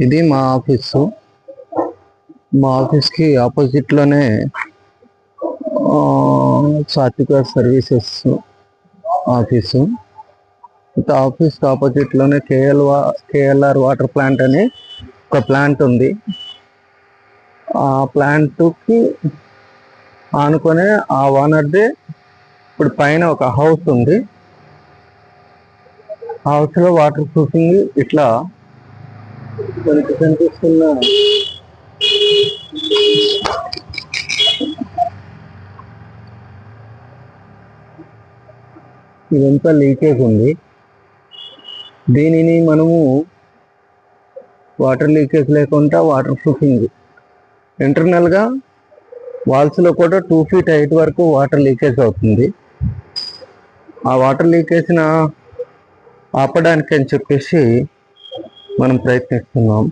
ఇది మా ఆఫీసు. మా ఆఫీస్కి ఆపోజిట్లోనే సాత్విక సర్వీసెస్ ఆఫీసు. ఆఫీస్కి ఆపోజిట్లోనే కేఎల్ఆర్ వాటర్ ప్లాంట్ అని ఒక ప్లాంట్ ఉంది. ఆ ప్లాంట్కి ఆనుకొనే ఆ ఓనర్దే ఇప్పుడు పైన ఒక హౌస్ ఉంది. హౌస్లో వాటర్ ప్రూఫింగ్ ఇట్లా మనకి కనిపిస్తున్న ఇదంతా లీకేజ్ ఉంది. దీనిని మనము వాటర్ లీకేజ్ లేకుండా వాటర్ ప్రూఫింగ్ ఇంటర్నల్గా వాల్స్లో కూడా 2 feet హైట్ వరకు వాటర్ లీకేజ్ అవుతుంది. ఆ వాటర్ లీకేజ్ని ఆపడానికి అని చెప్పేసి మనం ప్రయత్నిస్తున్నాం.